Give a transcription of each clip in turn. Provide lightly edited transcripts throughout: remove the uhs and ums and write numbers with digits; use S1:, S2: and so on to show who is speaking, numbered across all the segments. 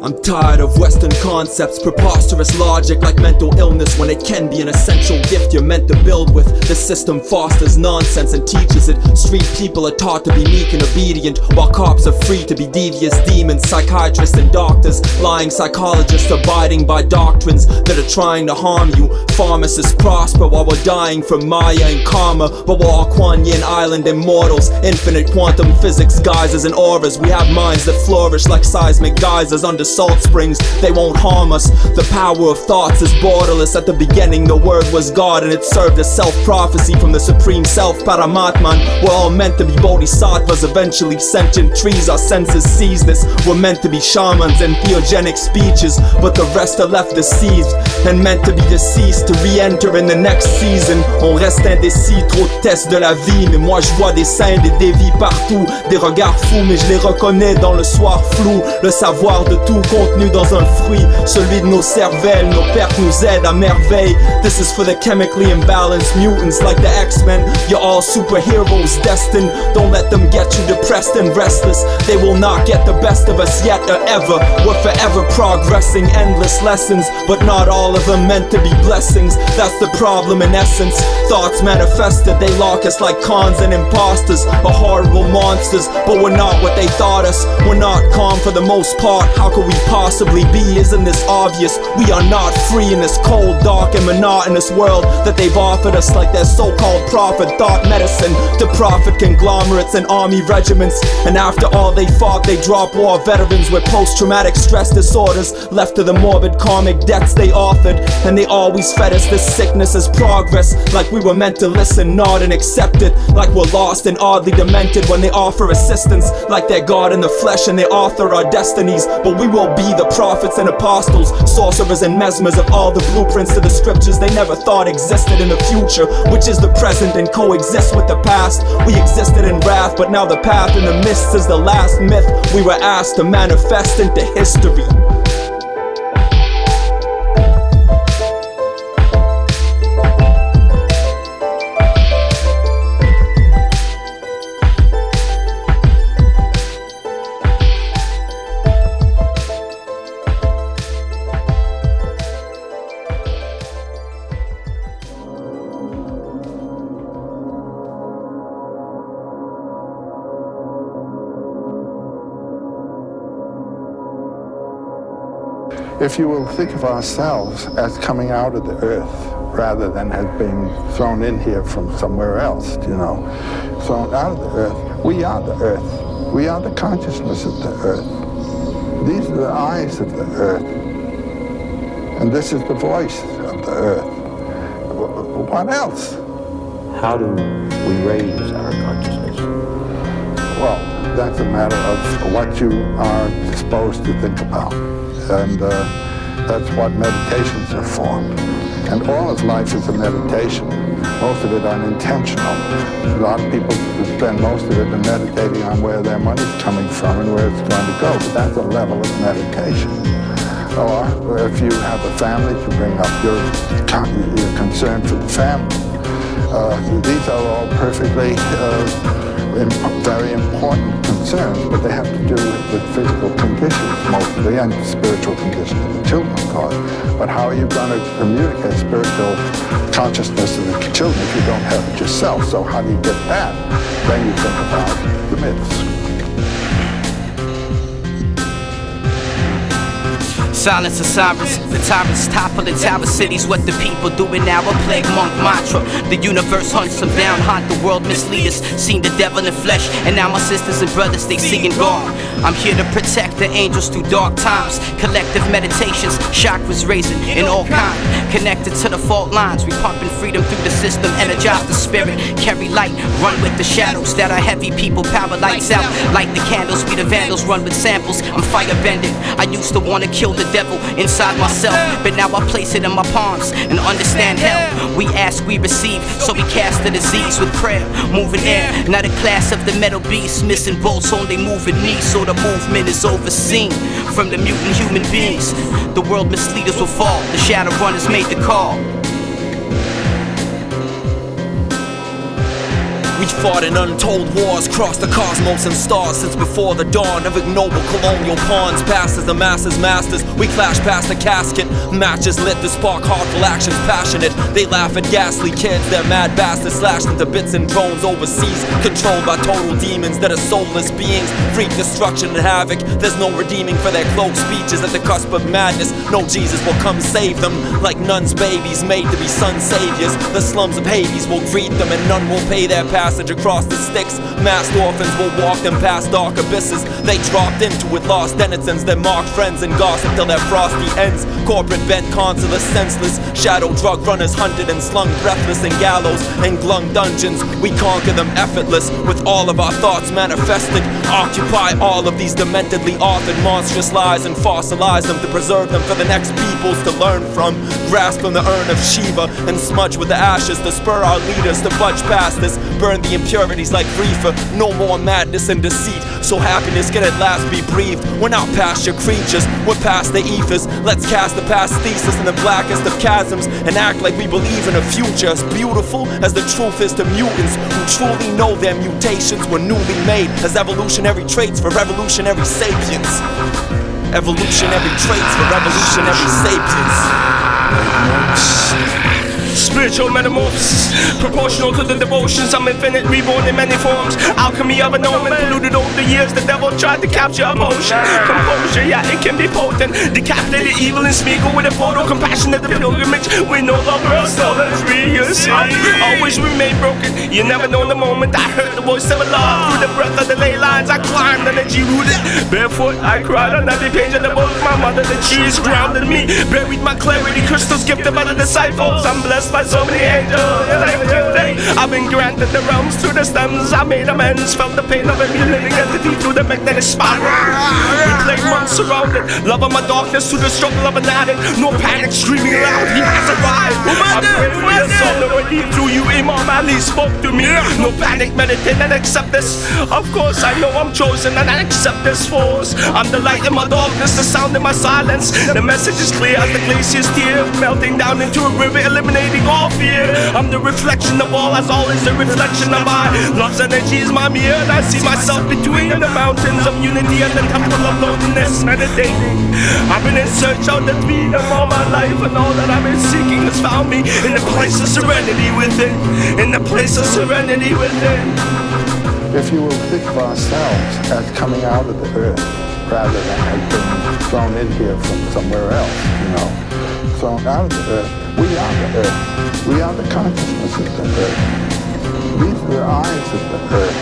S1: I'm tired of Western concepts, preposterous logic like mental illness when it can be an essential gift you're meant to build with. The system fosters nonsense and teaches it. Street people are taught to be meek and obedient, while cops are free to be devious demons. Psychiatrists and doctors, lying psychologists abiding by doctrines that are trying to harm you. Pharmacists prosper while we're dying from Maya and karma, but we're all Kuan Yin Island immortals. Infinite quantum physics geysers and auras. We have minds that flourish like seismic geysers under salt springs. They won't harm us. The power of thoughts is borderless. At the beginning the word was God, and it served as self-prophecy from the supreme self, Paramatman. We're all meant to be bodhisattvas, eventually sentient trees. Our senses seize this. We're meant to be shamans and theogenic speeches, but the rest are left deceived and meant to be deceased, to re-enter in the next season. On reste indécis, trop de tests de la vie, mais moi je vois des saints, des dévies partout, des regards fous, mais je les reconnais dans le soir flou. Le savoir de tout contenu dans un fruit, celui de nos cervelles. Nos pertes nous aident à merveille. This is for the chemically imbalanced mutants like the X-Men. You're all superheroes destined. Don't let them get you depressed and restless. They will not get the best of us yet or ever. We're forever progressing, endless lessons, but not all of them meant to be blessings. That's the problem in essence. Thoughts manifested, they lock us like cons and imposters, or horrible monsters, but we're not what they thought us. We're not calm for the most part. How could we possibly be? Isn't this obvious? We are not free in this cold, dark, and monotonous world that they've offered us like their so-called prophet thought medicine to profit conglomerates and army regiments. And after all they fought, they drop war veterans with post-traumatic stress disorders, left to the morbid karmic debts they offered. And they always fed us this sickness as progress, like we were meant to listen, nod, and accept it. Like we're lost and oddly demented when they offer assistance, like they're God in the flesh and they author our destinies. But we will be the prophets and apostles, sorcerers and mesmers of all the blueprints to the scriptures they never thought existed in the future, which is the present and coexists with the past. We existed in wrath, but now the path in the mists is the last myth we were asked to manifest into history.
S2: If you will think of ourselves as coming out of the earth rather than as being thrown in here from somewhere else, thrown out of the earth, we are the earth. We are the consciousness of the earth. These are the eyes of the earth. And this is the voice of the earth. What else?
S3: How do we raise our consciousness?
S2: Well, that's a matter of what you are disposed to think about. And that's what meditations are for. And all of life is a meditation, most of it unintentional. A lot of people spend most of it in meditating on where their money's coming from and where it's going to go, but that's a level of meditation. Or if you have a family to bring up, you're concerned for the family. These are all perfectly very important concerns, but they have to do with physical conditions mostly and spiritual conditions of the children, of course. But how are you going to communicate spiritual consciousness to the children if you don't have it yourself? So how do you get that? Then you think about the myths.
S4: Silence of sirens, the tyrants topple in tower cities. What the people doing now, a plague monk mantra. The universe hunts them down, haunt the world, mislead us. Seen the devil in flesh, and now my sisters and brothers, they seeing God. I'm here to protect the angels through dark times. Collective meditations, chakras raising in all kind. Connected to the fault lines, we pumping freedom through the system. Energize the spirit, carry light, run with the shadows that are heavy. People power lights out, light the candles. We the vandals, run with samples. I'm fire bending. I used to wanna kill the devil inside myself, but now I place it in my palms and understand hell. We ask, we receive, so we cast the disease with prayer. Moving air, not a class of the metal beasts. Missing bolts, only moving knees, so the movement is overseen from the mutant human beings. The world misleaders will fall, the shadow runners made the call.
S1: We fought in untold wars, crossed the cosmos and stars since before the dawn of ignoble colonial pawns. Past as the masses' masters, we clash past the casket. Matches lit to spark heartful actions passionate. They laugh at ghastly kids, their mad bastards slashed into bits and drones overseas, controlled by total demons that are soulless beings. Freak destruction and havoc, there's no redeeming for their cloaked speeches. At the cusp of madness, no Jesus will come save them. Like nuns' babies made to be son saviors, the slums of Hades will greet them, and none will pay their passage across the Styx. Masked orphans will walk them past dark abysses. They dropped into it, lost denizens, their marked friends and gossip till their frosty ends. Corporate bent consular senseless, shadow drug runners hunted and slung breathless in gallows and glung dungeons. We conquer them effortless with all of our thoughts manifested. Occupy all of these dementedly authored monstrous lies and fossilize them to preserve them for the next peoples to learn from. Grasp from the urn of Shiva and smudge with the ashes to spur our leaders to budge past this. Burn the impurities like reefer, no more madness and deceit, so happiness can at last be breathed. We're not past your creatures, we're past the ethers. Let's cast the past thesis in the blackest of chasms and act like we believe in a future as beautiful as the truth is to mutants who truly know their mutations were newly made as evolutionary traits for revolutionary sapiens. Evolutionary traits for revolutionary sapiens.
S5: Spiritual metamorphosis, proportional to the devotions. I'm infinite, reborn in many forms. Alchemy of an omen, polluted over the years. The devil tried to capture emotion. Composure, yeah, it can be potent. Decapitated evil and smeagol with a photo. Compassion of the pilgrimage. We no longer are stolen free. You see, always remain broken. You never know the moment I heard the voice of a love. Through the breath of the ley lines, I climbed energy rooted. Barefoot, I cried on every page of the book. My mother, the trees grounded me. Buried my clarity, crystals gifted by the disciples. I'm blessed by so many angels. I've been granted the realms through the stems. I made amends, felt the pain of every living entity through the magnetic spiral. Reclaimed months surrounded, love of my darkness through the struggle of an addict. No panic, screaming loud, he has arrived. I pray for your soul, the redeemed through you. Imam-Ali spoke to me. No panic, meditate and accept this. Of course, I know I'm chosen and I accept this force. I'm the light in my darkness, the sound in my silence. The message is clear as the glaciers tear, melting down into a river, eliminating all fear. I'm the reflection of all, as all is the reflection of I. Love's energy is my mirror, and I see myself between the mountains of unity and the temple of loneliness. Meditating, I've been in search of the freedom all my life, and all that I've been seeking has found me in the place of serenity within. In the place of serenity within.
S2: If you will think of ourselves as coming out of the earth rather than as being thrown in here from somewhere else, thrown out of the earth, we are the earth. We are the consciousness of the earth. These are the eyes of the earth.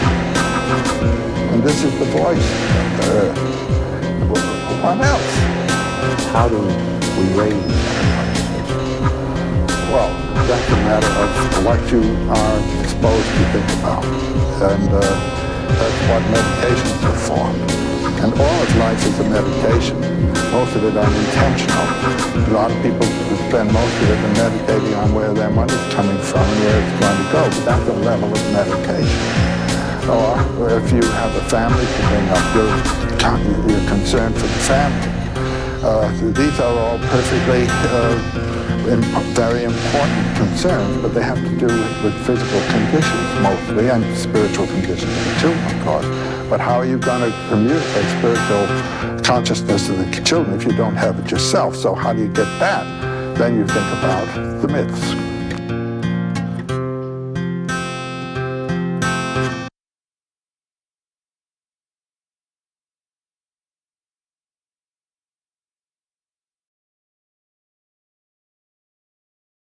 S2: And this is the voice of the earth. What else?
S3: How do we raise our consciousness?
S2: Well, that's a matter of what you are disposed to think about. And that's what meditations are for. And all of life is a meditation. Most of it unintentional. A lot of people spend most of it in meditating on where their money's coming from and where it's going to go, but that's a level of meditation. Or if you have a family to bring up, you're concerned for the family. These are all perfectly very important concerns, but they have to do with physical conditions mostly, and spiritual conditions too, of course. But how are you going to communicate spiritual consciousness to the children if you don't have it yourself? So how do you get that? Then you think about the myths.